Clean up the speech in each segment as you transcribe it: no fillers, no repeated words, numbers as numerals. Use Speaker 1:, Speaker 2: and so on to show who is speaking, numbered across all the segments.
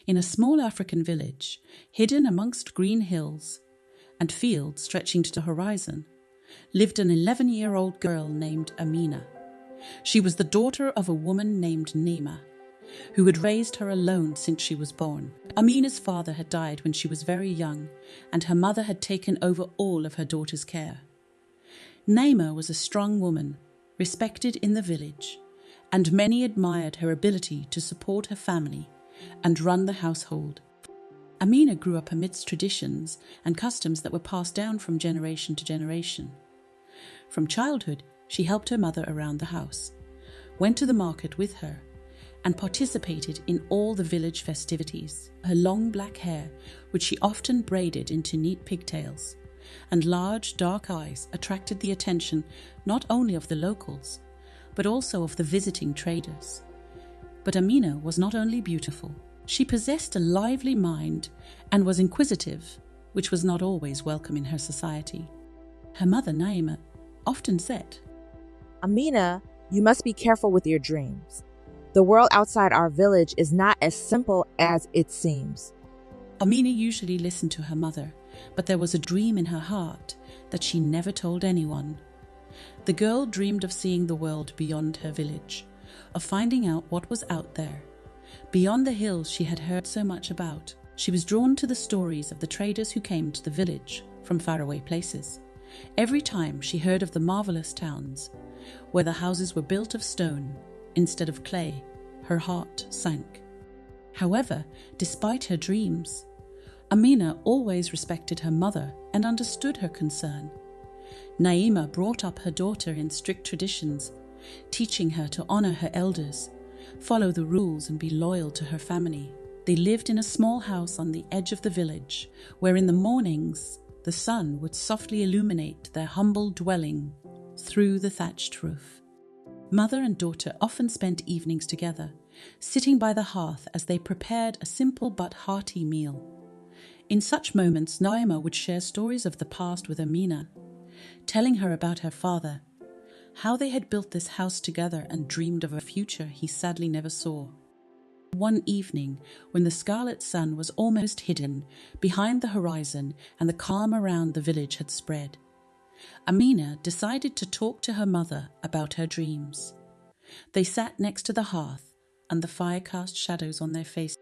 Speaker 1: In a small African village, hidden amongst green hills and fields stretching to the horizon, lived an 11-year-old girl named Amina. She was the daughter of a woman named Naima, who had raised her alone since she was born. Amina's father had died when she was very young, and her mother had taken over all of her daughter's care. Naima was a strong woman, respected in the village, and many admired her ability to support her family and run the household. Amina grew up amidst traditions and customs that were passed down from generation to generation. From childhood, she helped her mother around the house, went to the market with her, and participated in all the village festivities. Her long black hair, which she often braided into neat pigtails, and large dark eyes attracted the attention not only of the locals, but also of the visiting traders. But Amina was not only beautiful, she possessed a lively mind and was inquisitive, which was not always welcome in her society. Her mother, Naima, often said,
Speaker 2: Amina, you must be careful with your dreams. The world outside our village is not as simple as it seems.
Speaker 1: Amina usually listened to her mother, but there was a dream in her heart that she never told anyone. The girl dreamed of seeing the world beyond her village, of finding out what was out there, beyond the hills she had heard so much about. She was drawn to the stories of the traders who came to the village from faraway places. Every time she heard of the marvelous towns, where the houses were built of stone instead of clay, her heart sank. However, despite her dreams, Amina always respected her mother and understood her concern. Naima brought up her daughter in strict traditions, teaching her to honor her elders, follow the rules and be loyal to her family. They lived in a small house on the edge of the village, where in the mornings the sun would softly illuminate their humble dwelling through the thatched roof. Mother and daughter often spent evenings together, sitting by the hearth as they prepared a simple but hearty meal. In such moments, Naima would share stories of the past with Amina, telling her about her father, how they had built this house together and dreamed of a future he sadly never saw. One evening, when the scarlet sun was almost hidden behind the horizon and the calm around the village had spread, Amina decided to talk to her mother about her dreams. They sat next to the hearth, and the fire cast shadows on their faces.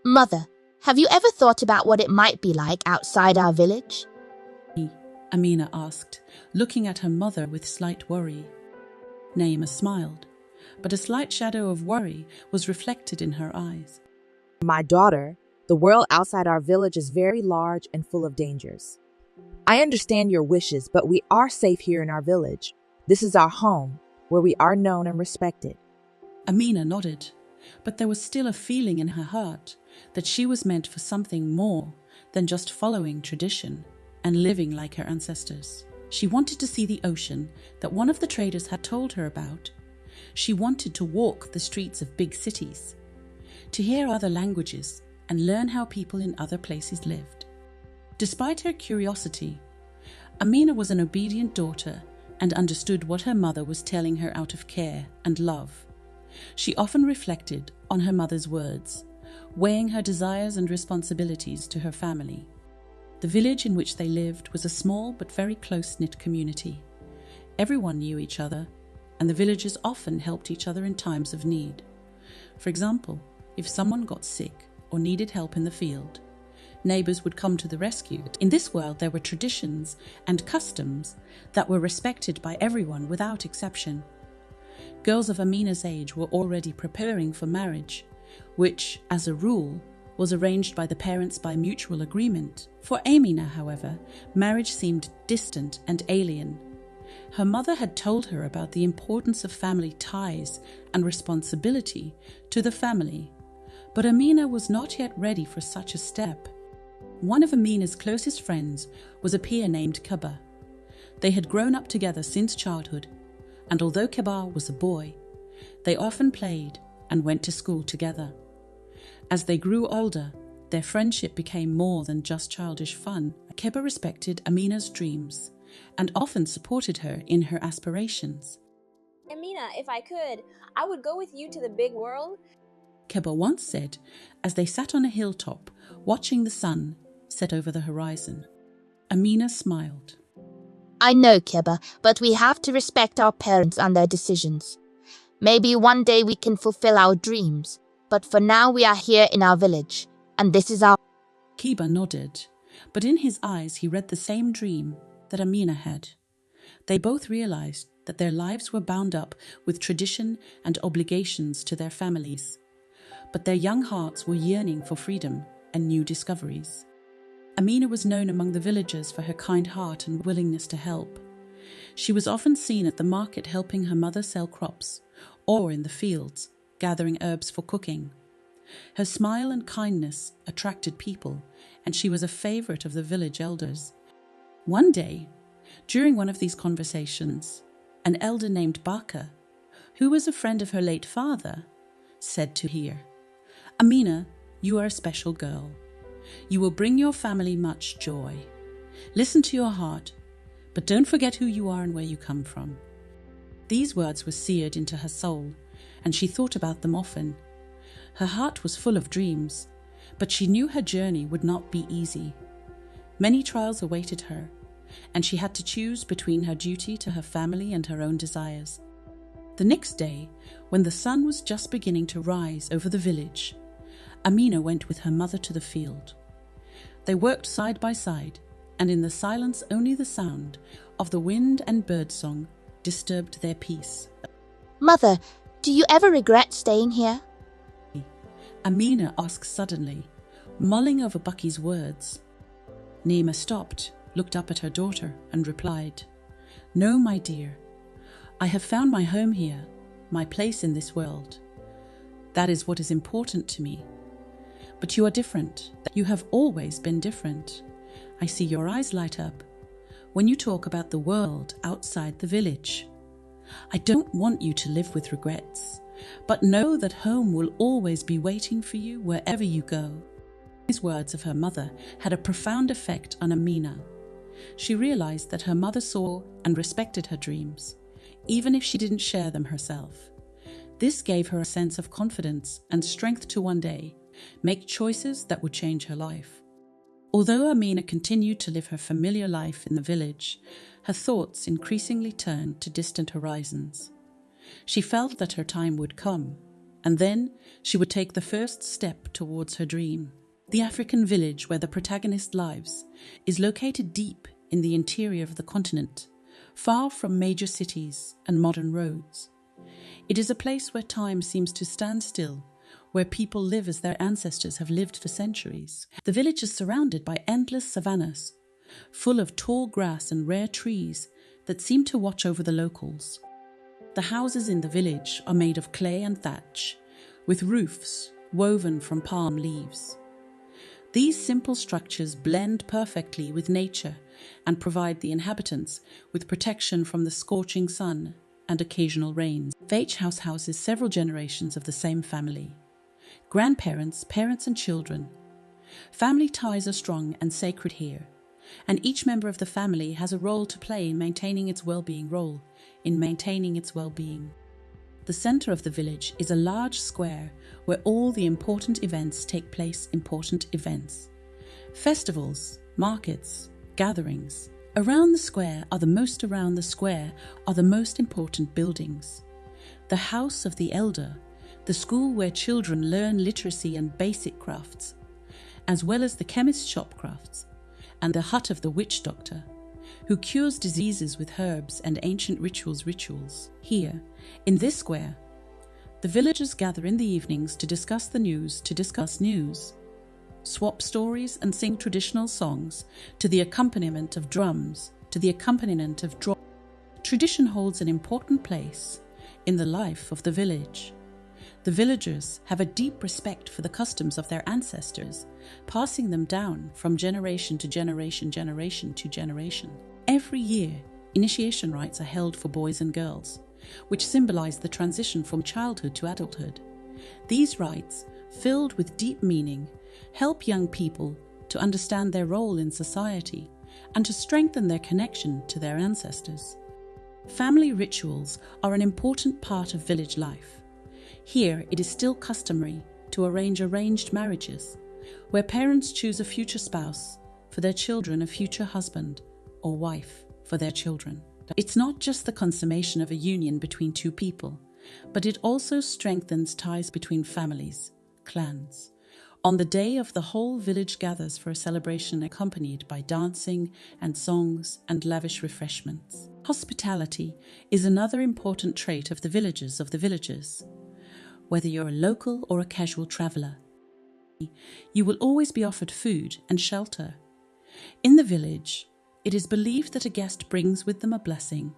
Speaker 3: Mother, have you ever thought about what it might be like outside our village?
Speaker 1: Amina asked, looking at her mother with slight worry. Naima smiled, but a slight shadow of worry was reflected in her eyes.
Speaker 2: My daughter, the world outside our village is very large and full of dangers. I understand your wishes, but we are safe here in our village. This is our home, where we are known and respected.
Speaker 1: Amina nodded, but there was still a feeling in her heart that she was meant for something more than just following tradition and living like her ancestors. She wanted to see the ocean that one of the traders had told her about. She wanted to walk the streets of big cities, to hear other languages and learn how people in other places lived. Despite her curiosity, Amina was an obedient daughter and understood what her mother was telling her out of care and love. She often reflected on her mother's words, weighing her desires and responsibilities to her family. The village in which they lived was a small but very close-knit community. Everyone knew each other, and the villagers often helped each other in times of need. For example, if someone got sick or needed help in the field, neighbors would come to the rescue. In this world, there were traditions and customs that were respected by everyone without exception. Girls of Amina's age were already preparing for marriage, which, as a rule, was arranged by the parents by mutual agreement. For Amina, however, marriage seemed distant and alien. Her mother had told her about the importance of family ties and responsibility to the family, but Amina was not yet ready for such a step. One of Amina's closest friends was a peer named Kaba. They had grown up together since childhood, and although Kaba was a boy, they often played and went to school together. As they grew older, their friendship became more than just childish fun. Kaba respected Amina's dreams and often supported her in her aspirations.
Speaker 4: Amina, if I could, I would go with you to the big world.
Speaker 1: Keba once said as they sat on a hilltop watching the sun set over the horizon. Amina smiled.
Speaker 3: I know, Keba, but we have to respect our parents and their decisions. Maybe one day we can fulfill our dreams, but for now we are here in our village, and this is our...
Speaker 1: Keba nodded, but in his eyes he read the same dream that Amina had. They both realized that their lives were bound up with tradition and obligations to their families, but their young hearts were yearning for freedom and new discoveries. Amina was known among the villagers for her kind heart and willingness to help. She was often seen at the market helping her mother sell crops, or in the fields, gathering herbs for cooking. Her smile and kindness attracted people, and she was a favorite of the village elders. One day, during one of these conversations, an elder named Baka, who was a friend of her late father, said to her, "Amina, you are a special girl. You will bring your family much joy. Listen to your heart, but don't forget who you are and where you come from." These words were seared into her soul, and she thought about them often. Her heart was full of dreams, but she knew her journey would not be easy. Many trials awaited her, and she had to choose between her duty to her family and her own desires. The next day, when the sun was just beginning to rise over the village, Amina went with her mother to the field. They worked side by side, and in the silence only the sound of the wind and birdsong disturbed their peace.
Speaker 3: Mother, do you ever regret staying here?
Speaker 1: Amina asked suddenly, mulling over Bucky's words. Naima stopped, looked up at her daughter, and replied, "No, my dear. I have found my home here, my place in this world. That is what is important to me. But you are different. You have always been different. I see your eyes light up when you talk about the world outside the village. I don't want you to live with regrets, but know that home will always be waiting for you wherever you go." These words of her mother had a profound effect on Amina. She realized that her mother saw and respected her dreams, even if she didn't share them herself. This gave her a sense of confidence and strength to one day make choices that would change her life. Although Amina continued to live her familiar life in the village, her thoughts increasingly turned to distant horizons. She felt that her time would come, and then she would take the first step towards her dream. The African village where the protagonist lives is located deep in the interior of the continent, far from major cities and modern roads. It is a place where time seems to stand still, where people live as their ancestors have lived for centuries. The village is surrounded by endless savannas, full of tall grass and rare trees that seem to watch over the locals. The houses in the village are made of clay and thatch, with roofs woven from palm leaves. These simple structures blend perfectly with nature and provide the inhabitants with protection from the scorching sun and occasional rains. Vach House houses several generations of the same family: grandparents, parents, and children. Family ties are strong and sacred here, and each member of the family has a role to play in maintaining its well-being. The center of the village is a large square where all the important events take place. Festivals, markets, gatherings. Around the square are the most important buildings. The House of the Elder, the school where children learn literacy and basic crafts, as well as the chemist's shop crafts, and the hut of the witch doctor, who cures diseases with herbs and ancient rituals. Here, in this square, the villagers gather in the evenings to discuss news, swap stories and sing traditional songs to the accompaniment of drums. Tradition holds an important place in the life of the village. The villagers have a deep respect for the customs of their ancestors, passing them down from generation to generation. Every year, initiation rites are held for boys and girls, which symbolize the transition from childhood to adulthood. These rites, filled with deep meaning, help young people to understand their role in society and to strengthen their connection to their ancestors. Family rituals are an important part of village life. Here, it is still customary to arrange arranged marriages, where parents choose a future spouse for their children, a future husband or wife for their children. It's not just the consummation of a union between two people, but it also strengthens ties between families, clans. On the day of, the whole village gathers for a celebration accompanied by dancing and songs and lavish refreshments. Hospitality is another important trait of the villagers. Whether you're a local or a casual traveler, you will always be offered food and shelter. In the village, it is believed that a guest brings with them a blessing,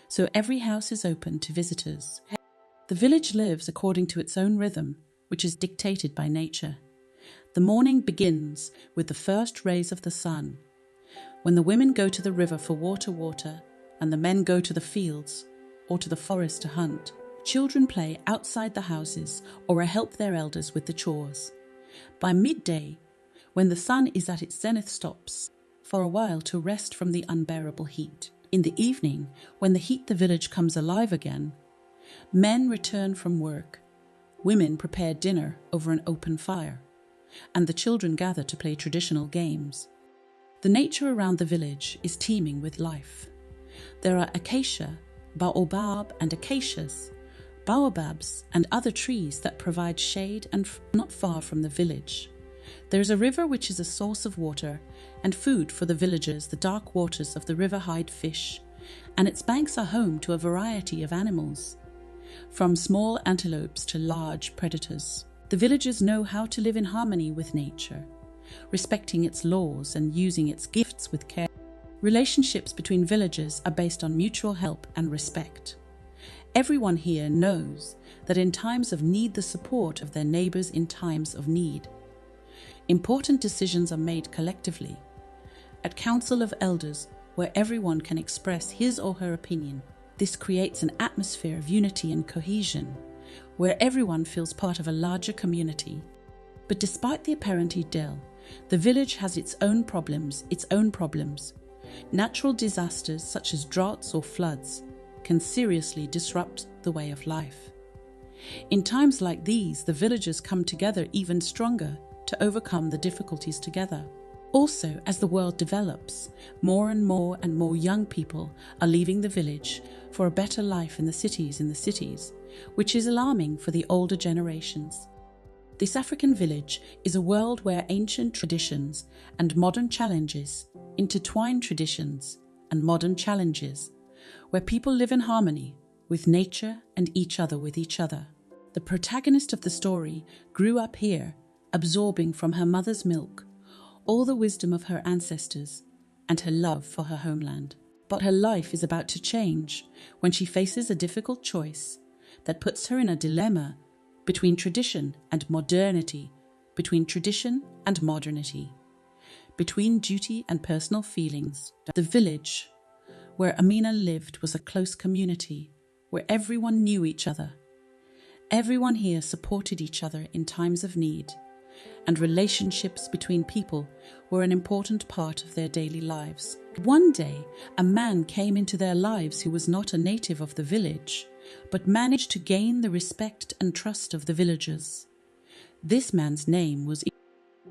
Speaker 1: so every house is open to visitors. The village lives according to its own rhythm, which is dictated by nature. The morning begins with the first rays of the sun, when the women go to the river for water, and the men go to the fields or to the forest to hunt. Children play outside the houses or help their elders with the chores. By midday, when the sun is at its zenith, stops for a while to rest from the unbearable heat. In the evening, when the heat the village comes alive again, men return from work, women prepare dinner over an open fire, and the children gather to play traditional games. The nature around the village is teeming with life. There are acacia, baobab and acacias, baobabs and other trees that provide shade, and not far from the village there is a river which is a source of water and food for the villagers. The dark waters of the river hide fish, and its banks are home to a variety of animals, from small antelopes to large predators. The villagers know how to live in harmony with nature, respecting its laws and using its gifts with care. Relationships between villagers are based on mutual help and respect. Everyone here knows that in times of need, the support of their neighbors in times of need. Important decisions are made collectively, at council of elders, where everyone can express his or her opinion. This creates an atmosphere of unity and cohesion, where everyone feels part of a larger community. But despite the apparent idyll, the village has its own problems. Natural disasters such as droughts or floods can seriously disrupt the way of life. In times like these, the villagers come together even stronger to overcome the difficulties together. Also, as the world develops, more and more young people are leaving the village for a better life in the cities, which is alarming for the older generations. This African village is a world where ancient traditions and modern challenges intertwine, where people live in harmony with nature and each other with each other. The protagonist of the story grew up here, absorbing from her mother's milk all the wisdom of her ancestors and her love for her homeland. But her life is about to change when she faces a difficult choice that puts her in a dilemma between tradition and modernity, between duty and personal feelings. The village where Amina lived was a close community where everyone knew each other. Everyone here supported each other in times of need, and relationships between people were an important part of their daily lives. One day, a man came into their lives who was not a native of the village, but managed to gain the respect and trust of the villagers. This man's name was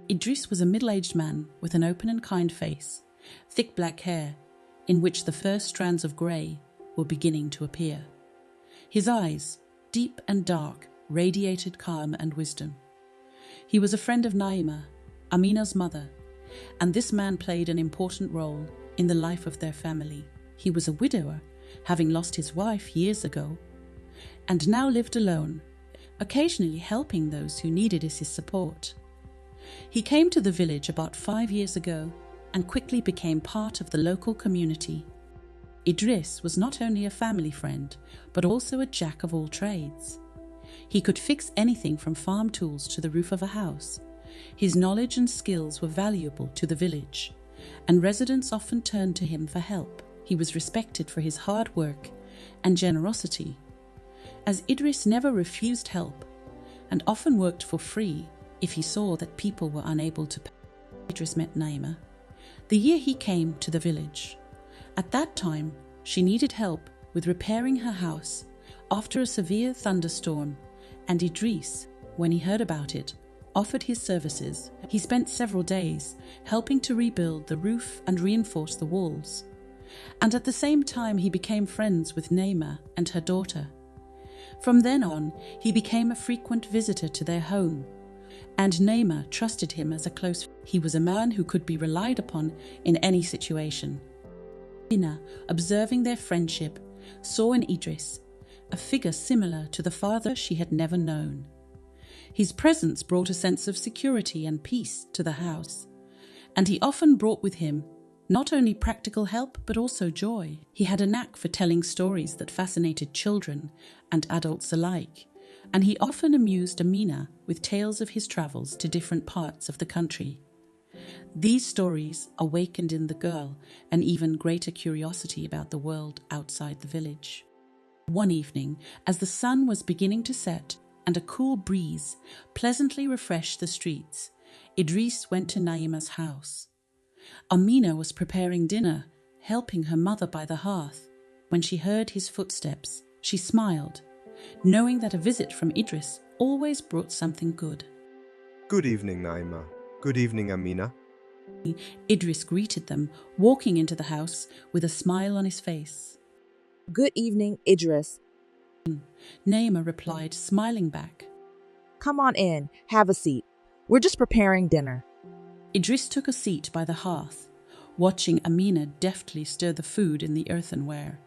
Speaker 1: Idris. Was a middle-aged man with an open and kind face, thick black hair, in which the first strands of grey were beginning to appear. His eyes, deep and dark, radiated calm and wisdom. He was a friend of Naima, Amina's mother, and this man played an important role in the life of their family. He was a widower, having lost his wife years ago, and now lived alone, occasionally helping those who needed his support. He came to the village about 5 years ago and quickly became part of the local community. Idris was not only a family friend, but also a jack of all trades. He could fix anything from farm tools to the roof of a house. His knowledge and skills were valuable to the village, and residents often turned to him for help. He was respected for his hard work and generosity, as Idris never refused help and often worked for free if he saw that people were unable to pay. Idris met Naima the year he came to the village. At that time, she needed help with repairing her house after a severe thunderstorm, and Idris, when he heard about it, offered his services. He spent several days helping to rebuild the roof and reinforce the walls. And at the same time, he became friends with Naima and her daughter. From then on, he became a frequent visitor to their home, and Naima trusted him as a close friend. He was a man who could be relied upon in any situation. Amina, observing their friendship, saw in Idris a figure similar to the father she had never known. His presence brought a sense of security and peace to the house, and he often brought with him not only practical help but also joy. He had a knack for telling stories that fascinated children and adults alike, and he often amused Amina with tales of his travels to different parts of the country. These stories awakened in the girl an even greater curiosity about the world outside the village. One evening, as the sun was beginning to set and a cool breeze pleasantly refreshed the streets, Idris went to Naima's house. Amina was preparing dinner, helping her mother by the hearth. When she heard his footsteps, she smiled, knowing that a visit from Idris always brought something good.
Speaker 4: Good evening, Naima. Good evening, Amina.
Speaker 1: Idris greeted them, walking into the house with a smile on his face.
Speaker 2: Good evening, Idris.
Speaker 1: Naima replied, smiling back.
Speaker 2: Come on in, have a seat. We're just preparing dinner.
Speaker 1: Idris took a seat by the hearth, watching Amina deftly stir the food in the earthenware.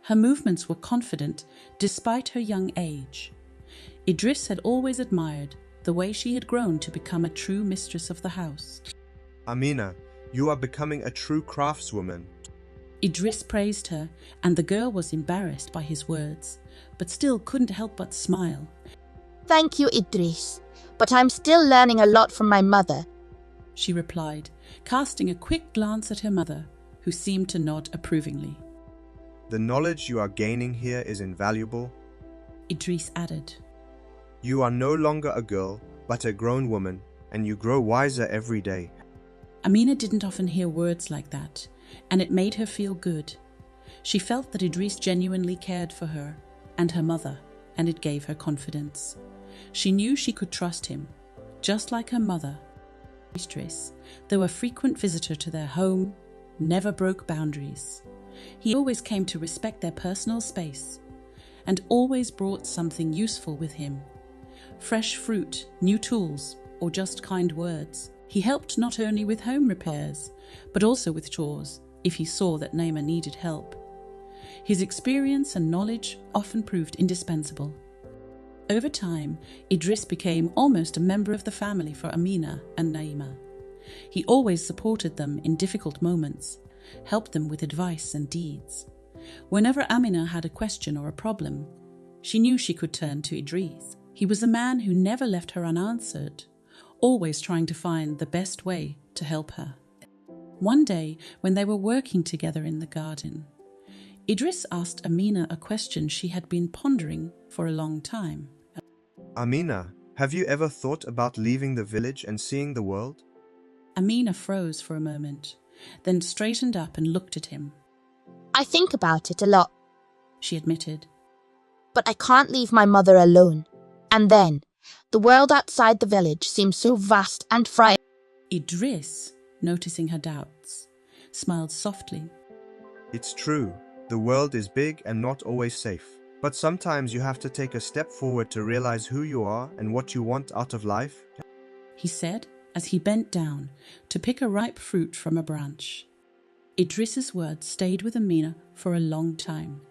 Speaker 1: Her movements were confident despite her young age. Idris had always admired the way she had grown to become a true mistress of the house.
Speaker 4: Amina, you are becoming a true craftswoman.
Speaker 1: Idris praised her, and the girl was embarrassed by his words, but still couldn't help but smile.
Speaker 3: Thank you, Idris, but I'm still learning a lot from my mother,
Speaker 1: she replied, casting a quick glance at her mother, who seemed to nod approvingly.
Speaker 4: The knowledge you are gaining here is invaluable,
Speaker 1: Idris added.
Speaker 4: You are no longer a girl, but a grown woman, and you grow wiser every day.
Speaker 1: Amina didn't often hear words like that, and it made her feel good. She felt that Idris genuinely cared for her and her mother, and it gave her confidence. She knew she could trust him, just like her mother. Idris, though a frequent visitor to their home, never broke boundaries. He always came to respect their personal space, and always brought something useful with him. Fresh fruit, new tools, or just kind words. He helped not only with home repairs, but also with chores, if he saw that Naima needed help. His experience and knowledge often proved indispensable. Over time, Idris became almost a member of the family for Amina and Naima. He always supported them in difficult moments, helped them with advice and deeds. Whenever Amina had a question or a problem, she knew she could turn to Idris. He was a man who never left her unanswered, always trying to find the best way to help her. One day, when they were working together in the garden, Idris asked Amina a question she had been pondering for a long time.
Speaker 4: Amina, have you ever thought about leaving the village and seeing the world?
Speaker 1: Amina froze for a moment, then straightened up and looked at him.
Speaker 3: I think about it a lot,
Speaker 1: she admitted.
Speaker 3: But I can't leave my mother alone. And then, the world outside the village seems so vast and frightening.
Speaker 1: Idris, noticing her doubts, smiled softly.
Speaker 4: It's true, the world is big and not always safe. But sometimes you have to take a step forward to realize who you are and what you want out of life,
Speaker 1: he said as he bent down to pick a ripe fruit from a branch. Idris's words stayed with Amina for a long time.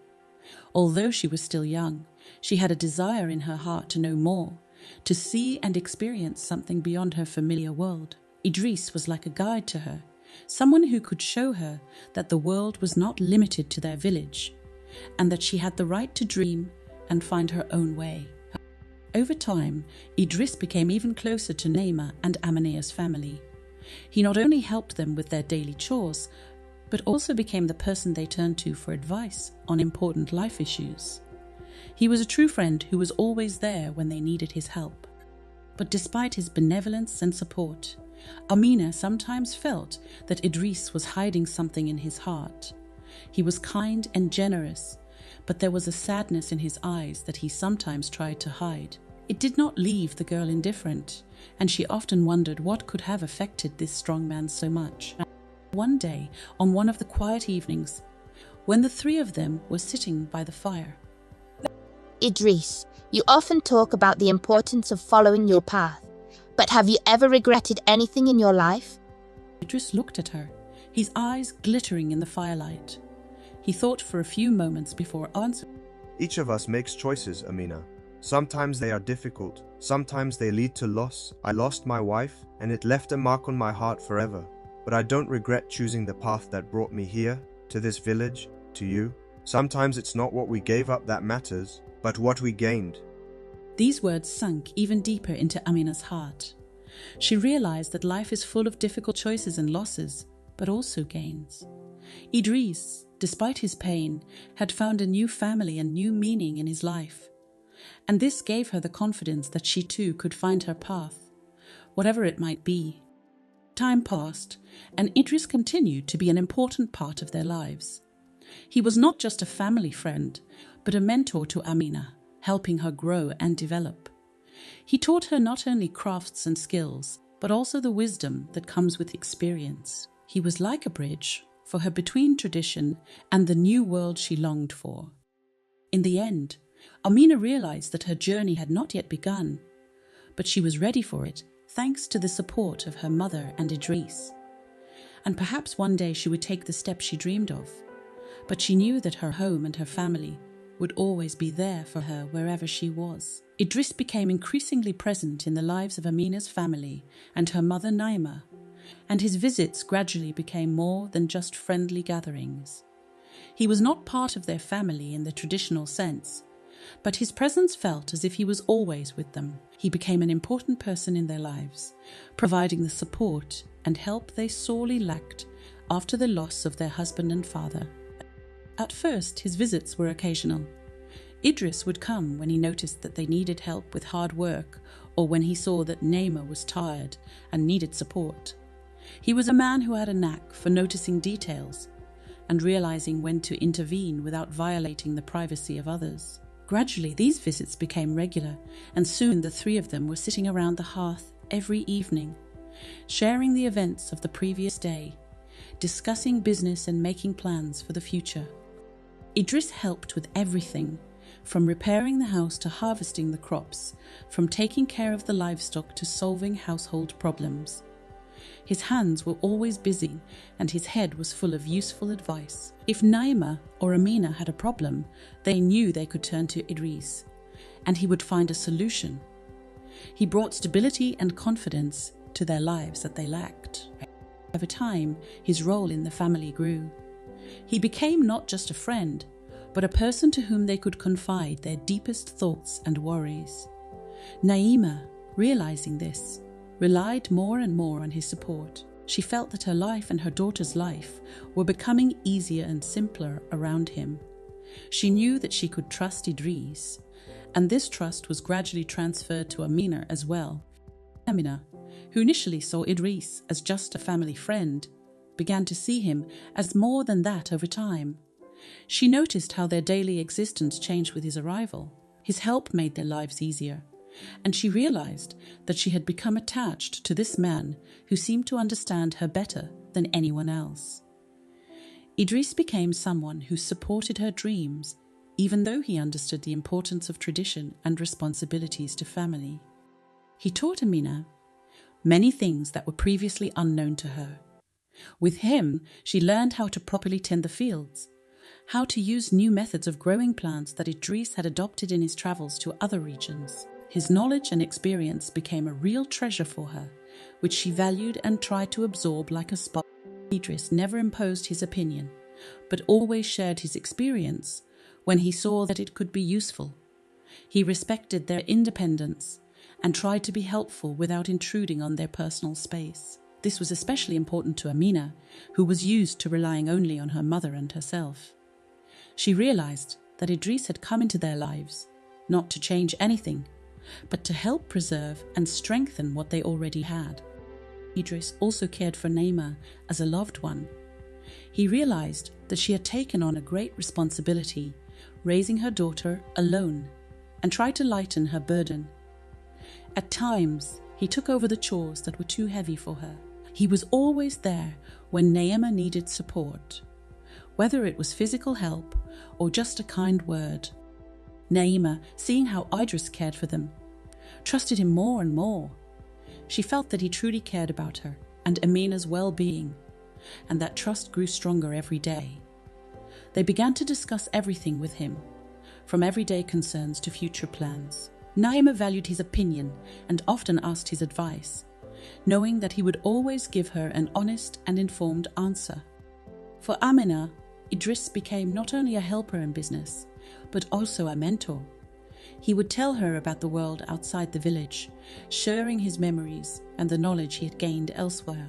Speaker 1: Although she was still young, she had a desire in her heart to know more, to see and experience something beyond her familiar world. Idris was like a guide to her, someone who could show her that the world was not limited to their village, and that she had the right to dream and find her own way. Over time, Idris became even closer to Naima and Amina's family. He not only helped them with their daily chores, but also became the person they turned to for advice on important life issues. He was a true friend who was always there when they needed his help. But despite his benevolence and support, Amina sometimes felt that Idris was hiding something in his heart. He was kind and generous, but there was a sadness in his eyes that he sometimes tried to hide. It did not leave the girl indifferent, and she often wondered what could have affected this strong man so much. One day, on one of the quiet evenings, when the three of them were sitting by the fire.
Speaker 3: Idris, you often talk about the importance of following your path, but have you ever regretted anything in your life?
Speaker 1: Idris looked at her, his eyes glittering in the firelight. He thought for a few moments before answering.
Speaker 4: Each of us makes choices, Amina. Sometimes they are difficult, sometimes they lead to loss. I lost my wife, and it left a mark on my heart forever. But I don't regret choosing the path that brought me here, to this village, to you. Sometimes it's not what we gave up that matters, but what we gained.
Speaker 1: These words sunk even deeper into Amina's heart. She realized that life is full of difficult choices and losses, but also gains. Idris, despite his pain, had found a new family and new meaning in his life. And this gave her the confidence that she too could find her path, whatever it might be. Time passed, and Idris continued to be an important part of their lives. He was not just a family friend, but a mentor to Amina, helping her grow and develop. He taught her not only crafts and skills, but also the wisdom that comes with experience. He was like a bridge for her between tradition and the new world she longed for. In the end, Amina realized that her journey had not yet begun, but she was ready for it thanks to the support of her mother and Idris. And perhaps one day she would take the step she dreamed of, but she knew that her home and her family would always be there for her wherever she was. Idris became increasingly present in the lives of Amina's family and her mother Naima, and his visits gradually became more than just friendly gatherings. He was not part of their family in the traditional sense, but his presence felt as if he was always with them. He became an important person in their lives, providing the support and help they sorely lacked after the loss of their husband and father. At first, his visits were occasional. Idris would come when he noticed that they needed help with hard work or when he saw that Naima was tired and needed support. He was a man who had a knack for noticing details and realizing when to intervene without violating the privacy of others. Gradually, these visits became regular, and soon the three of them were sitting around the hearth every evening, sharing the events of the previous day, discussing business and making plans for the future. Idris helped with everything, from repairing the house to harvesting the crops, from taking care of the livestock to solving household problems. His hands were always busy, and his head was full of useful advice. If Naima or Amina had a problem, they knew they could turn to Idris, and he would find a solution. He brought stability and confidence to their lives that they lacked. Over time, his role in the family grew. He became not just a friend, but a person to whom they could confide their deepest thoughts and worries. Naima, realizing this, relied more and more on his support. She felt that her life and her daughter's life were becoming easier and simpler around him. She knew that she could trust Idris, and this trust was gradually transferred to Amina as well. Amina, who initially saw Idris as just a family friend, began to see him as more than that over time. She noticed how their daily existence changed with his arrival. His help made their lives easier, and she realized that she had become attached to this man who seemed to understand her better than anyone else. Idris became someone who supported her dreams, even though he understood the importance of tradition and responsibilities to family. He taught Amina many things that were previously unknown to her. With him, she learned how to properly tend the fields, how to use new methods of growing plants that Idris had adopted in his travels to other regions. His knowledge and experience became a real treasure for her, which she valued and tried to absorb like a spot. Idris never imposed his opinion, but always shared his experience when he saw that it could be useful. He respected their independence and tried to be helpful without intruding on their personal space. This was especially important to Amina, who was used to relying only on her mother and herself. She realized that Idris had come into their lives, not to change anything, but to help preserve and strengthen what they already had. Idris also cared for Naima as a loved one. He realized that she had taken on a great responsibility, raising her daughter alone, and tried to lighten her burden. At times, he took over the chores that were too heavy for her. He was always there when Naima needed support, whether it was physical help or just a kind word. Naima, seeing how Idris cared for them, trusted him more and more. She felt that he truly cared about her and Amina's well-being, and that trust grew stronger every day. They began to discuss everything with him, from everyday concerns to future plans. Naima valued his opinion and often asked his advice, knowing that he would always give her an honest and informed answer. For Amina, Idris became not only a helper in business, but also a mentor. He would tell her about the world outside the village, sharing his memories and the knowledge he had gained elsewhere.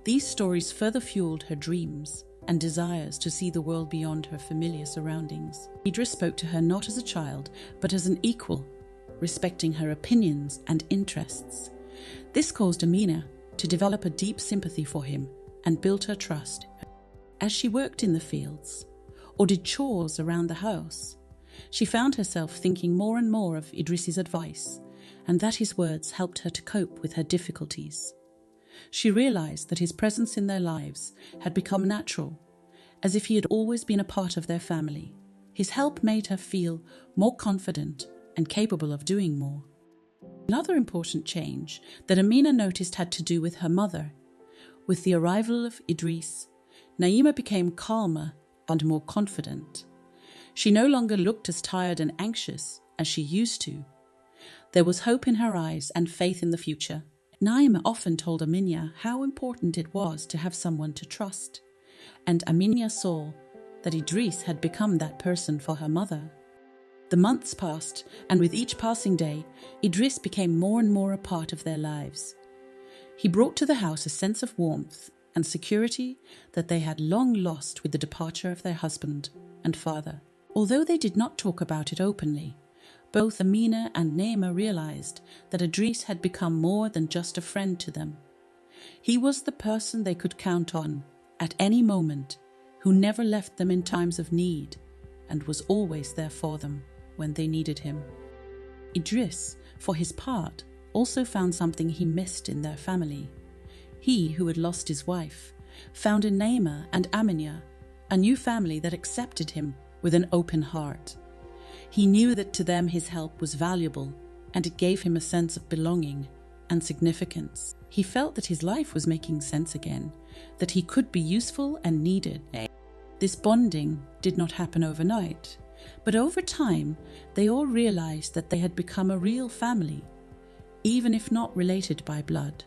Speaker 1: These stories further fueled her dreams and desires to see the world beyond her familiar surroundings. Idris spoke to her not as a child, but as an equal, respecting her opinions and interests. This caused Amina to develop a deep sympathy for him and built her trust. As she worked in the fields or did chores around the house, she found herself thinking more and more of Idris's advice, and that his words helped her to cope with her difficulties. She realized that his presence in their lives had become natural, as if he had always been a part of their family. His help made her feel more confident and capable of doing more. Another important change that Amina noticed had to do with her mother. With the arrival of Idris, Naima became calmer and more confident. She no longer looked as tired and anxious as she used to. There was hope in her eyes and faith in the future. Naima often told Amina how important it was to have someone to trust, and Amina saw that Idris had become that person for her mother. The months passed, and with each passing day, Idris became more and more a part of their lives. He brought to the house a sense of warmth and security that they had long lost with the departure of their husband and father. Although they did not talk about it openly, both Amina and Naima realized that Idris had become more than just a friend to them. He was the person they could count on at any moment, who never left them in times of need and was always there for them when they needed him. Idris, for his part, also found something he missed in their family. He, who had lost his wife, found in Naima and Amina a new family that accepted him with an open heart. He knew that to them his help was valuable, and it gave him a sense of belonging and significance. He felt that his life was making sense again, that he could be useful and needed. This bonding did not happen overnight, but over time they all realized that they had become a real family, even if not related by blood.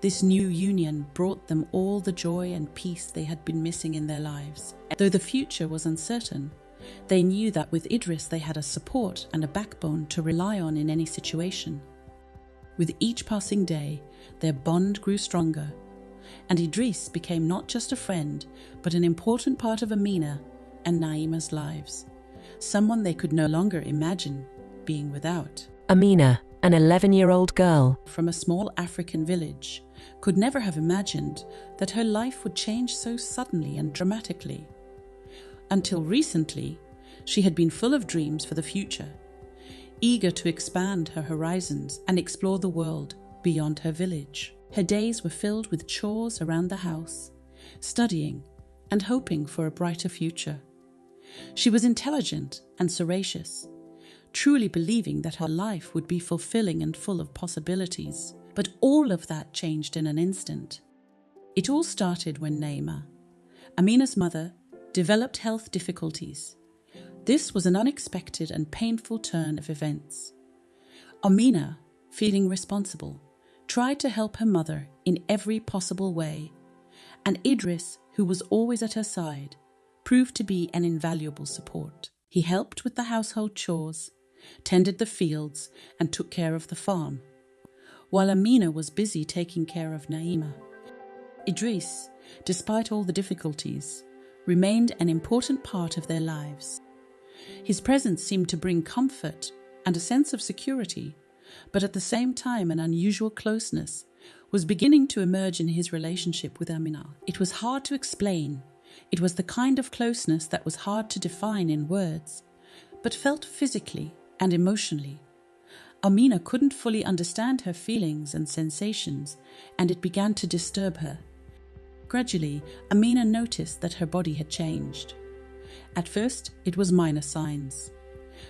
Speaker 1: This new union brought them all the joy and peace they had been missing in their lives. Though the future was uncertain, they knew that with Idris they had a support and a backbone to rely on in any situation. With each passing day, their bond grew stronger, and Idris became not just a friend, but an important part of Amina and Naima's lives, someone they could no longer imagine being without.
Speaker 5: Amina, an 11-year-old girl
Speaker 1: from a small African village, could never have imagined that her life would change so suddenly and dramatically. Until recently, she had been full of dreams for the future, eager to expand her horizons and explore the world beyond her village. Her days were filled with chores around the house, studying, and hoping for a brighter future. She was intelligent and sagacious, truly believing that her life would be fulfilling and full of possibilities. But all of that changed in an instant. It all started when Naima, Amina's mother, developed health difficulties. This was an unexpected and painful turn of events. Amina, feeling responsible, tried to help her mother in every possible way, and Idris, who was always at her side, proved to be an invaluable support. He helped with the household chores, tended the fields, and took care of the farm, while Amina was busy taking care of Naima. Idris, despite all the difficulties, remained an important part of their lives. His presence seemed to bring comfort and a sense of security, but at the same time an unusual closeness was beginning to emerge in his relationship with Amina. It was hard to explain. It was the kind of closeness that was hard to define in words, but felt physically and emotionally. Amina couldn't fully understand her feelings and sensations, and it began to disturb her. Gradually, Amina noticed that her body had changed. At first, it was minor signs: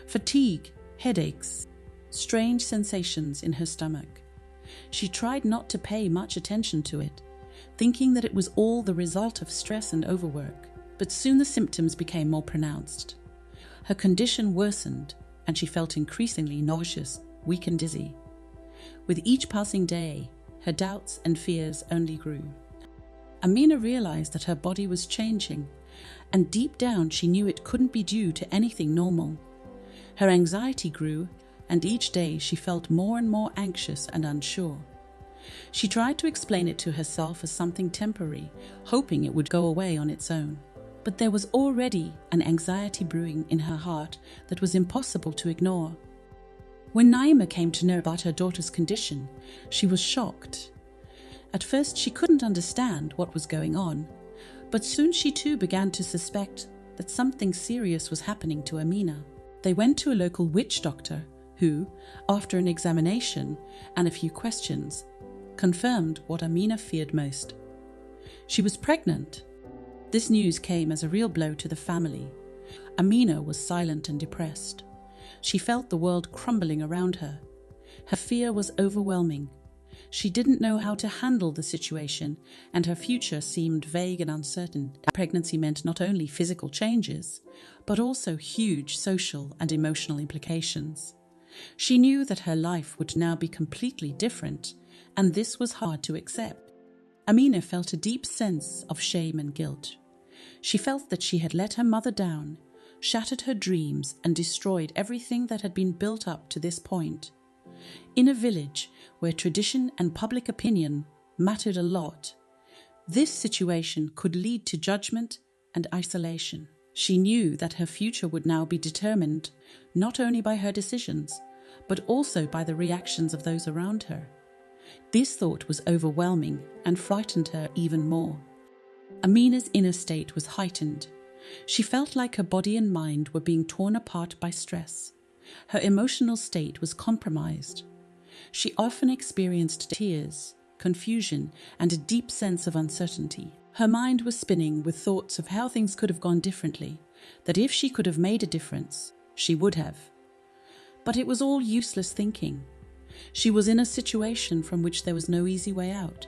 Speaker 1: fatigue, headaches, strange sensations in her stomach. She tried not to pay much attention to it, thinking that it was all the result of stress and overwork, but soon the symptoms became more pronounced. Her condition worsened, and she felt increasingly nauseous, weak and dizzy. With each passing day, her doubts and fears only grew. Amina realized that her body was changing, and deep down she knew it couldn't be due to anything normal. Her anxiety grew, and each day she felt more and more anxious and unsure. She tried to explain it to herself as something temporary, hoping it would go away on its own. But there was already an anxiety brewing in her heart that was impossible to ignore. When Naima came to know about her daughter's condition, she was shocked. At first she couldn't understand what was going on, but soon she too began to suspect that something serious was happening to Amina. They went to a local witch doctor who, after an examination and a few questions, confirmed what Amina feared most. She was pregnant. This news came as a real blow to the family. Amina was silent and depressed. She felt the world crumbling around her. Her fear was overwhelming. She didn't know how to handle the situation, and her future seemed vague and uncertain. Pregnancy meant not only physical changes, but also huge social and emotional implications. She knew that her life would now be completely different, and this was hard to accept. Amina felt a deep sense of shame and guilt. She felt that she had let her mother down, shattered her dreams, and destroyed everything that had been built up to this point. In a village where tradition and public opinion mattered a lot, this situation could lead to judgment and isolation. She knew that her future would now be determined not only by her decisions, but also by the reactions of those around her. This thought was overwhelming and frightened her even more. Amina's inner state was heightened. She felt like her body and mind were being torn apart by stress. Her emotional state was compromised. She often experienced tears, confusion, and a deep sense of uncertainty. Her mind was spinning with thoughts of how things could have gone differently, that if she could have made a difference, she would have. But it was all useless thinking. She was in a situation from which there was no easy way out.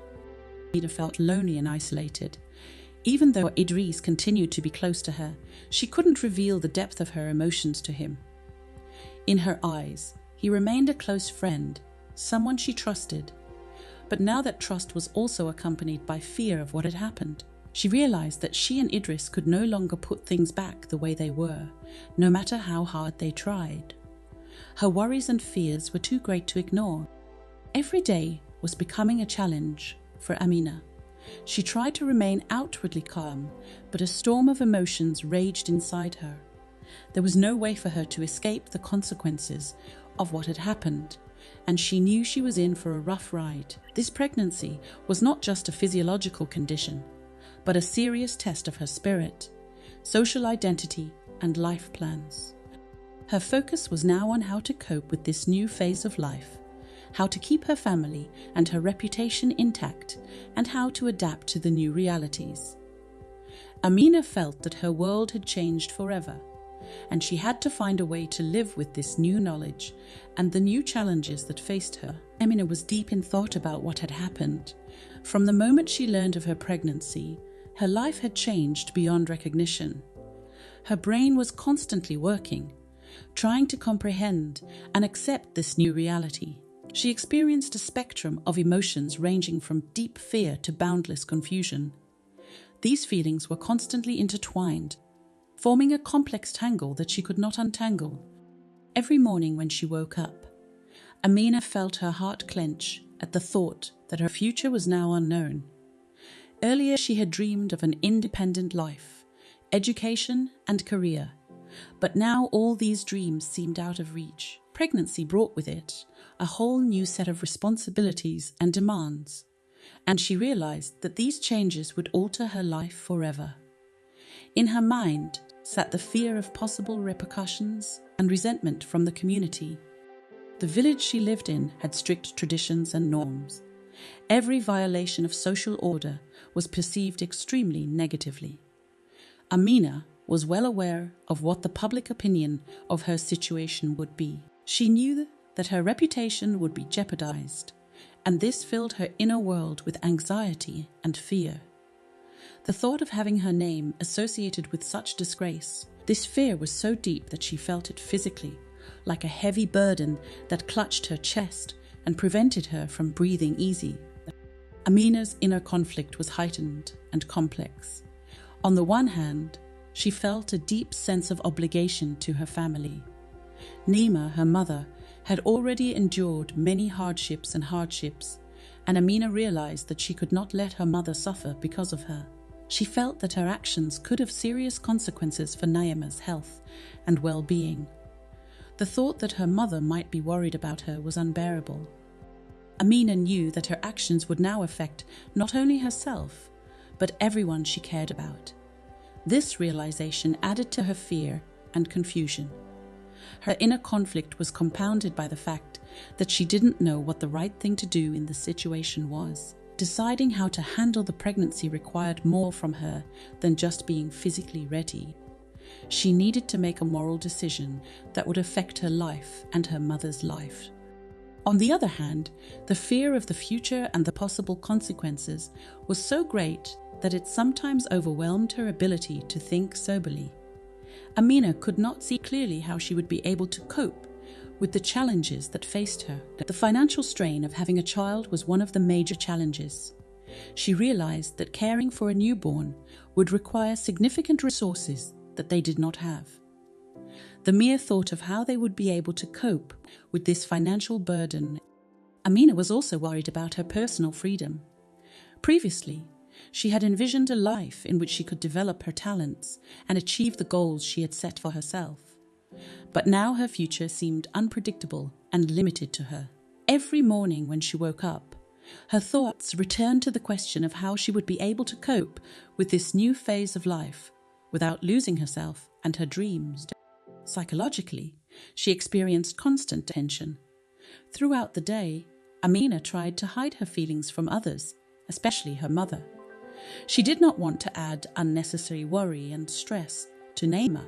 Speaker 1: Amina felt lonely and isolated. Even though Idris continued to be close to her, she couldn't reveal the depth of her emotions to him. In her eyes, he remained a close friend, someone she trusted. But now that trust was also accompanied by fear of what had happened. She realized that she and Idris could no longer put things back the way they were, no matter how hard they tried. Her worries and fears were too great to ignore. Every day was becoming a challenge for Amina. She tried to remain outwardly calm, but a storm of emotions raged inside her. There was no way for her to escape the consequences of what had happened, and she knew she was in for a rough ride. This pregnancy was not just a physiological condition, but a serious test of her spirit, social identity, and life plans. Her focus was now on how to cope with this new phase of life, how to keep her family and her reputation intact, and how to adapt to the new realities. Amina felt that her world had changed forever, and she had to find a way to live with this new knowledge and the new challenges that faced her. Amina was deep in thought about what had happened. From the moment she learned of her pregnancy, her life had changed beyond recognition. Her brain was constantly working, trying to comprehend and accept this new reality. She experienced a spectrum of emotions ranging from deep fear to boundless confusion. These feelings were constantly intertwined, forming a complex tangle that she could not untangle. Every morning when she woke up, Amina felt her heart clench at the thought that her future was now unknown. Earlier she had dreamed of an independent life, education and career, but now all these dreams seemed out of reach. Pregnancy brought with it a whole new set of responsibilities and demands, and she realized that these changes would alter her life forever. In her mind sat the fear of possible repercussions and resentment from the community. The village she lived in had strict traditions and norms. Every violation of social order was perceived extremely negatively. Amina was well aware of what the public opinion of her situation would be. She knew that her reputation would be jeopardized, and this filled her inner world with anxiety and fear. The thought of having her name associated with such disgrace, this fear was so deep that she felt it physically, like a heavy burden that clutched her chest and prevented her from breathing easy. Amina's inner conflict was heightened and complex. On the one hand, she felt a deep sense of obligation to her family. Naima, her mother, had already endured many hardships, and Amina realized that she could not let her mother suffer because of her. She felt that her actions could have serious consequences for Naima's health and well-being. The thought that her mother might be worried about her was unbearable. Amina knew that her actions would now affect not only herself, but everyone she cared about. This realization added to her fear and confusion. Her inner conflict was compounded by the fact that she didn't know what the right thing to do in the situation was. Deciding how to handle the pregnancy required more from her than just being physically ready. She needed to make a moral decision that would affect her life and her mother's life. On the other hand, the fear of the future and the possible consequences was so great that it sometimes overwhelmed her ability to think soberly. Amina could not see clearly how she would be able to cope with the challenges that faced her. The financial strain of having a child was one of the major challenges. She realized that caring for a newborn would require significant resources that they did not have. The mere thought of how they would be able to cope with this financial burden. Amina was also worried about her personal freedom. Previously, she had envisioned a life in which she could develop her talents and achieve the goals she had set for herself. But now her future seemed unpredictable and limited to her. Every morning when she woke up, her thoughts returned to the question of how she would be able to cope with this new phase of life without losing herself and her dreams. Psychologically, she experienced constant tension. Throughout the day, Amina tried to hide her feelings from others, especially her mother. She did not want to add unnecessary worry and stress to Naima,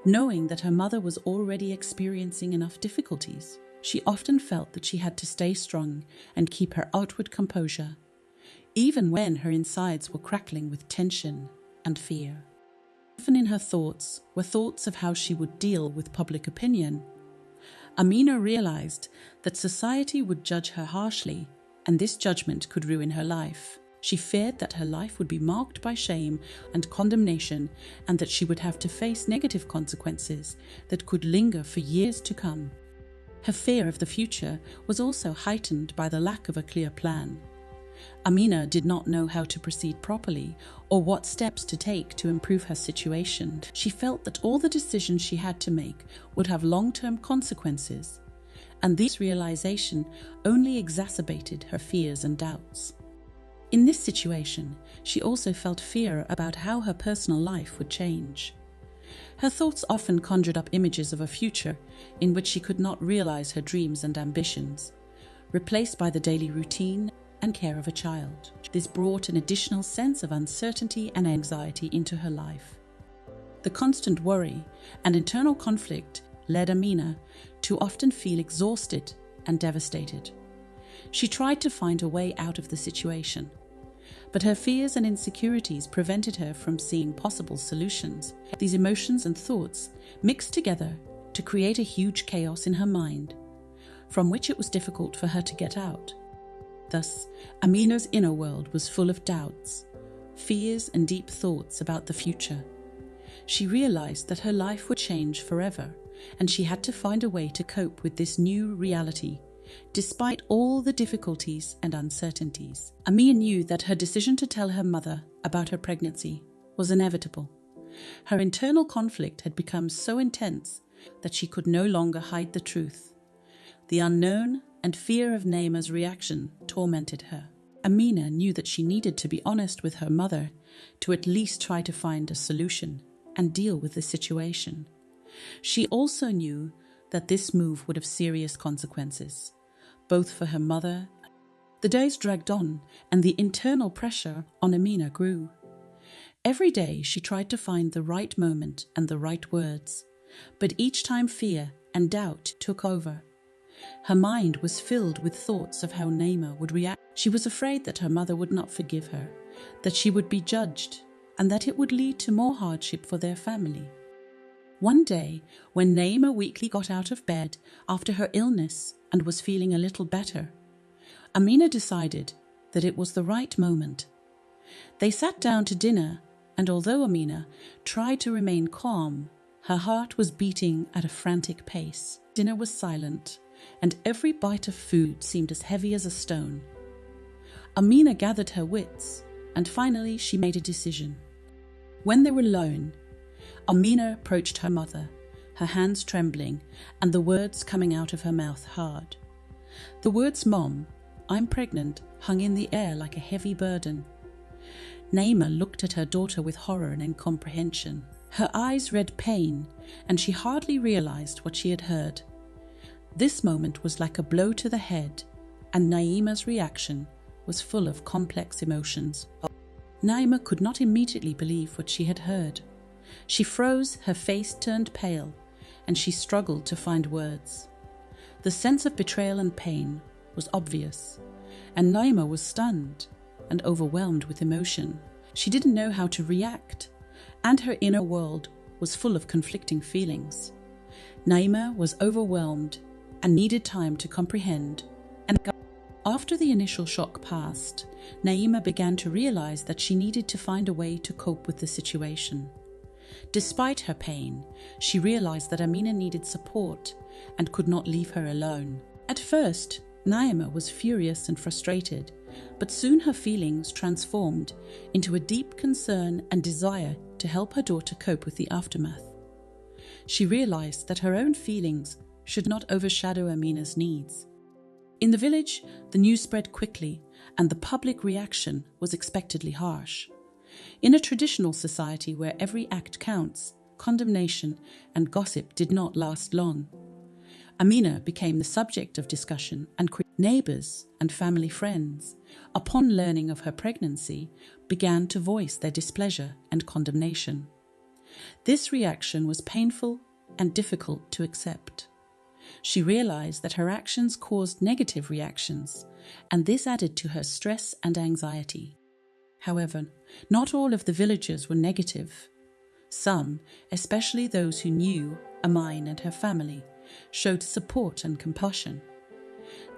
Speaker 1: knowing that her mother was already experiencing enough difficulties. She often felt that she had to stay strong and keep her outward composure, even when her insides were crackling with tension and fear. Often in her thoughts were thoughts of how she would deal with public opinion. Amina realized that society would judge her harshly, and this judgment could ruin her life. She feared that her life would be marked by shame and condemnation, and that she would have to face negative consequences that could linger for years to come. Her fear of the future was also heightened by the lack of a clear plan. Amina did not know how to proceed properly or what steps to take to improve her situation. She felt that all the decisions she had to make would have long-term consequences, and this realization only exacerbated her fears and doubts. In this situation, she also felt fear about how her personal life would change. Her thoughts often conjured up images of a future in which she could not realize her dreams and ambitions, replaced by the daily routine and care of a child. This brought an additional sense of uncertainty and anxiety into her life. The constant worry and internal conflict led Amina to often feel exhausted and devastated. She tried to find a way out of the situation, but her fears and insecurities prevented her from seeing possible solutions. These emotions and thoughts mixed together to create a huge chaos in her mind, from which it was difficult for her to get out. Thus, Amina's inner world was full of doubts, fears, and deep thoughts about the future. She realized that her life would change forever, and she had to find a way to cope with this new reality, despite all the difficulties and uncertainties. Amina knew that her decision to tell her mother about her pregnancy was inevitable. Her internal conflict had become so intense that she could no longer hide the truth. The unknown and fear of Naima's reaction tormented her. Amina knew that she needed to be honest with her mother to at least try to find a solution and deal with the situation. She also knew that this move would have serious consequences, both for her mother. The days dragged on, and the internal pressure on Amina grew. Every day she tried to find the right moment and the right words, but each time fear and doubt took over. Her mind was filled with thoughts of how Naima would react. She was afraid that her mother would not forgive her, that she would be judged, and that it would lead to more hardship for their family. One day, when Naima weakly got out of bed after her illness and was feeling a little better, Amina decided that it was the right moment. They sat down to dinner, and although Amina tried to remain calm, her heart was beating at a frantic pace. Dinner was silent, and every bite of food seemed as heavy as a stone. Amina gathered her wits, and finally she made a decision. When they were alone, Amina approached her mother, her hands trembling and the words coming out of her mouth hard. The words "Mom, I'm pregnant" hung in the air like a heavy burden. Naima looked at her daughter with horror and incomprehension. Her eyes read pain, and she hardly realized what she had heard. This moment was like a blow to the head, and Naima's reaction was full of complex emotions. Naima could not immediately believe what she had heard. She froze, her face turned pale, and she struggled to find words. The sense of betrayal and pain was obvious, and Naima was stunned and overwhelmed with emotion. She didn't know how to react, and her inner world was full of conflicting feelings. Naima was overwhelmed and needed time to comprehend. And after the initial shock passed, Naima began to realize that she needed to find a way to cope with the situation. Despite her pain, she realized that Amina needed support and could not leave her alone. At first, Naima was furious and frustrated, but soon her feelings transformed into a deep concern and desire to help her daughter cope with the aftermath. She realized that her own feelings should not overshadow Amina's needs. In the village, the news spread quickly, and the public reaction was expectedly harsh. In a traditional society where every act counts, condemnation and gossip did not last long. Amina became the subject of discussion, and neighbors and family friends, upon learning of her pregnancy, began to voice their displeasure and condemnation. This reaction was painful and difficult to accept. She realized that her actions caused negative reactions, and this added to her stress and anxiety. However, not all of the villagers were negative. Some, especially those who knew Amina and her family, showed support and compassion.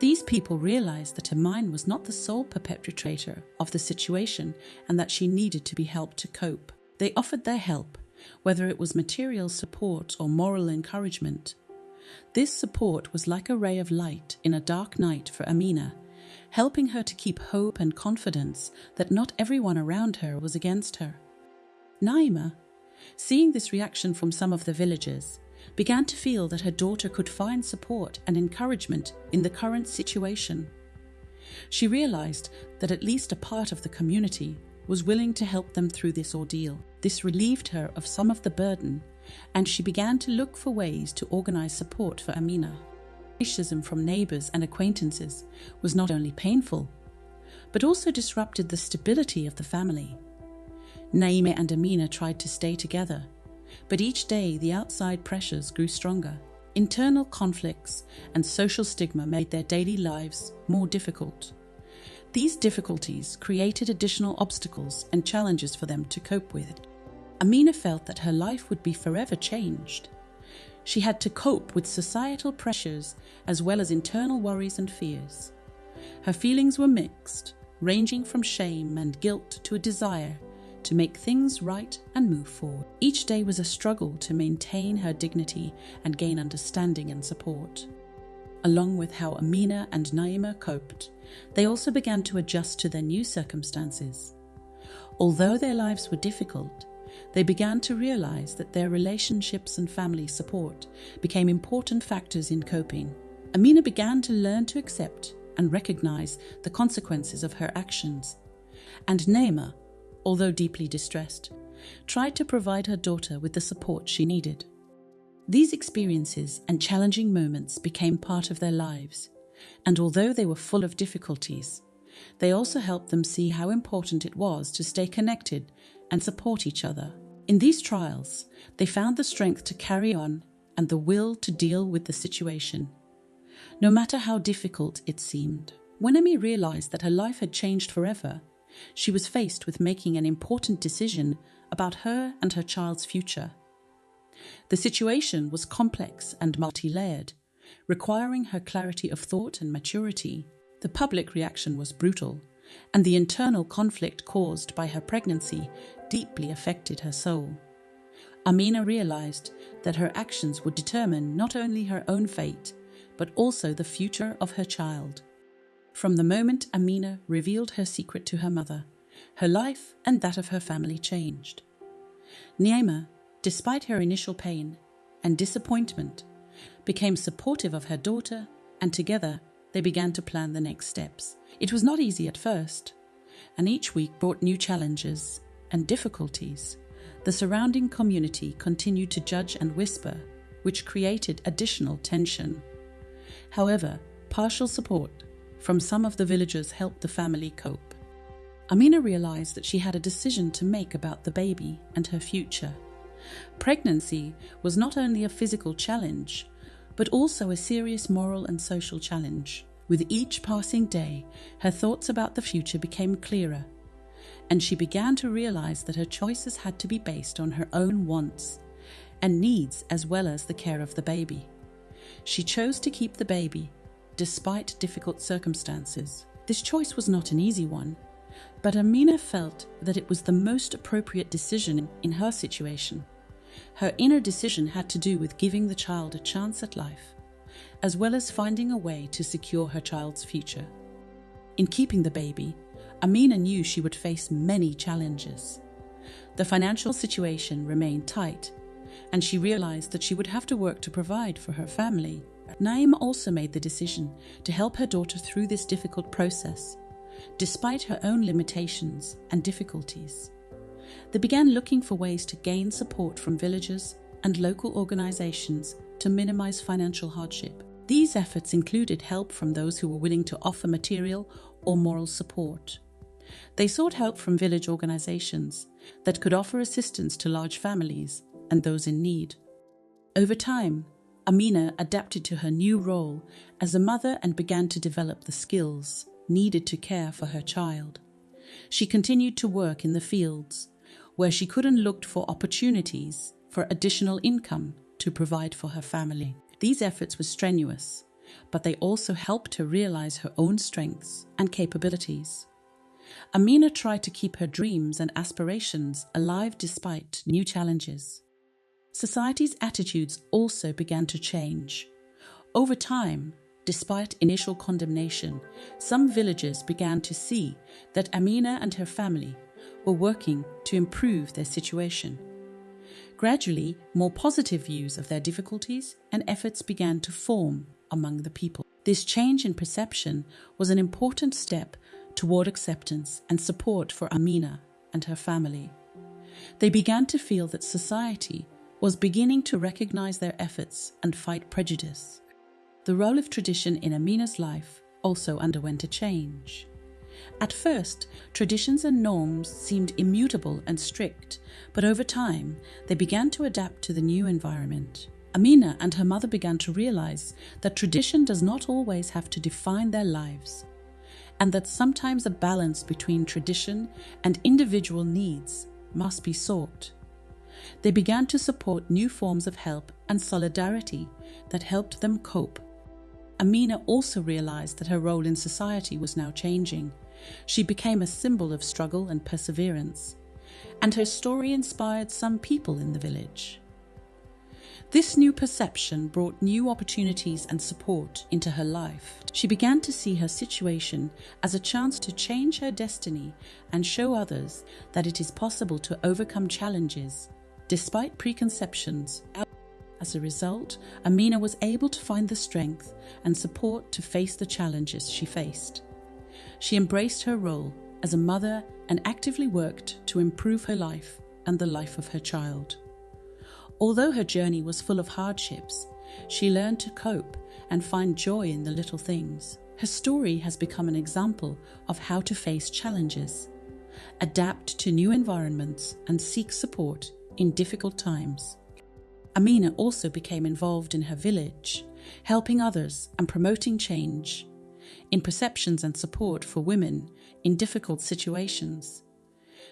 Speaker 1: These people realized that Amina was not the sole perpetrator of the situation and that she needed to be helped to cope. They offered their help, whether it was material support or moral encouragement. This support was like a ray of light in a dark night for Amina, helping her to keep hope and confidence that not everyone around her was against her. Naima, seeing this reaction from some of the villagers, began to feel that her daughter could find support and encouragement in the current situation. She realized that at least a part of the community was willing to help them through this ordeal. This relieved her of some of the burden, and she began to look for ways to organize support for Amina. Criticism from neighbors and acquaintances was not only painful, but also disrupted the stability of the family. Naima and Amina tried to stay together, but each day the outside pressures grew stronger. Internal conflicts and social stigma made their daily lives more difficult. These difficulties created additional obstacles and challenges for them to cope with. Amina felt that her life would be forever changed. She had to cope with societal pressures as well as internal worries and fears. Her feelings were mixed, ranging from shame and guilt to a desire to make things right and move forward. Each day was a struggle to maintain her dignity and gain understanding and support. Along with how Amina and Naima coped, they also began to adjust to their new circumstances. Although their lives were difficult, they began to realize that their relationships and family support became important factors in coping. Amina began to learn to accept and recognize the consequences of her actions, and Naima, although deeply distressed, tried to provide her daughter with the support she needed. These experiences and challenging moments became part of their lives, and although they were full of difficulties, they also helped them see how important it was to stay connected and support each other. In these trials, they found the strength to carry on and the will to deal with the situation, no matter how difficult it seemed. When Amy realized that her life had changed forever, she was faced with making an important decision about her and her child's future. The situation was complex and multi-layered, requiring her clarity of thought and maturity. The public reaction was brutal, and the internal conflict caused by her pregnancy deeply affected her soul. Amina realized that her actions would determine not only her own fate, but also the future of her child. From the moment Amina revealed her secret to her mother, her life and that of her family changed. Naima, despite her initial pain and disappointment, became supportive of her daughter, and together they began to plan the next steps. It was not easy at first, and each week brought new challenges and difficulties. The surrounding community continued to judge and whisper, which created additional tension. However, partial support from some of the villagers helped the family cope. Amina realized that she had a decision to make about the baby and her future. Pregnancy was not only a physical challenge, but also a serious moral and social challenge. With each passing day, her thoughts about the future became clearer, and she began to realize that her choices had to be based on her own wants and needs as well as the care of the baby. She chose to keep the baby, despite difficult circumstances. This choice was not an easy one, but Amina felt that it was the most appropriate decision in her situation. Her inner decision had to do with giving the child a chance at life, as well as finding a way to secure her child's future. In keeping the baby, Amina knew she would face many challenges. The financial situation remained tight, and she realized that she would have to work to provide for her family. Naima also made the decision to help her daughter through this difficult process, despite her own limitations and difficulties. They began looking for ways to gain support from villagers and local organizations to minimize financial hardship. These efforts included help from those who were willing to offer material or moral support. They sought help from village organizations that could offer assistance to large families and those in need. Over time, Amina adapted to her new role as a mother and began to develop the skills needed to care for her child. She continued to work in the fields, where she could and looked for opportunities for additional income to provide for her family. These efforts were strenuous, but they also helped her realize her own strengths and capabilities. Amina tried to keep her dreams and aspirations alive despite new challenges. Society's attitudes also began to change. Over time, despite initial condemnation, some villagers began to see that Amina and her family were working to improve their situation. Gradually, more positive views of their difficulties and efforts began to form among the people. This change in perception was an important step toward acceptance and support for Amina and her family. They began to feel that society was beginning to recognize their efforts and fight prejudice. The role of tradition in Amina's life also underwent a change. At first, traditions and norms seemed immutable and strict, but over time, they began to adapt to the new environment. Amina and her mother began to realize that tradition does not always have to define their lives, and that sometimes a balance between tradition and individual needs must be sought. They began to support new forms of help and solidarity that helped them cope. Amina also realized that her role in society was now changing. She became a symbol of struggle and perseverance, and her story inspired some people in the village. This new perception brought new opportunities and support into her life. She began to see her situation as a chance to change her destiny and show others that it is possible to overcome challenges despite preconceptions. As a result, Amina was able to find the strength and support to face the challenges she faced. She embraced her role as a mother and actively worked to improve her life and the life of her child. Although her journey was full of hardships, she learned to cope and find joy in the little things. Her story has become an example of how to face challenges, adapt to new environments, and seek support in difficult times. Amina also became involved in her village, helping others and promoting change in perceptions and support for women in difficult situations.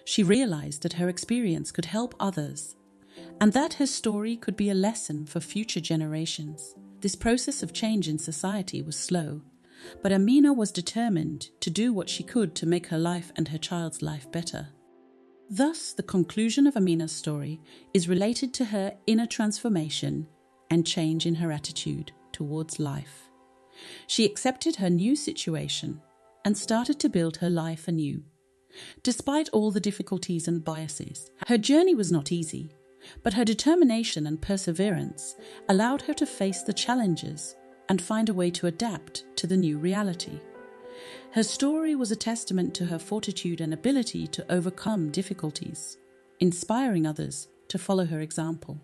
Speaker 1: She realized that her experience could help others and that her story could be a lesson for future generations. This process of change in society was slow, but Amina was determined to do what she could to make her life and her child's life better. Thus, the conclusion of Amina's story is related to her inner transformation and change in her attitude towards life. She accepted her new situation and started to build her life anew. Despite all the difficulties and biases, her journey was not easy, but her determination and perseverance allowed her to face the challenges and find a way to adapt to the new reality. Her story was a testament to her fortitude and ability to overcome difficulties, inspiring others to follow her example.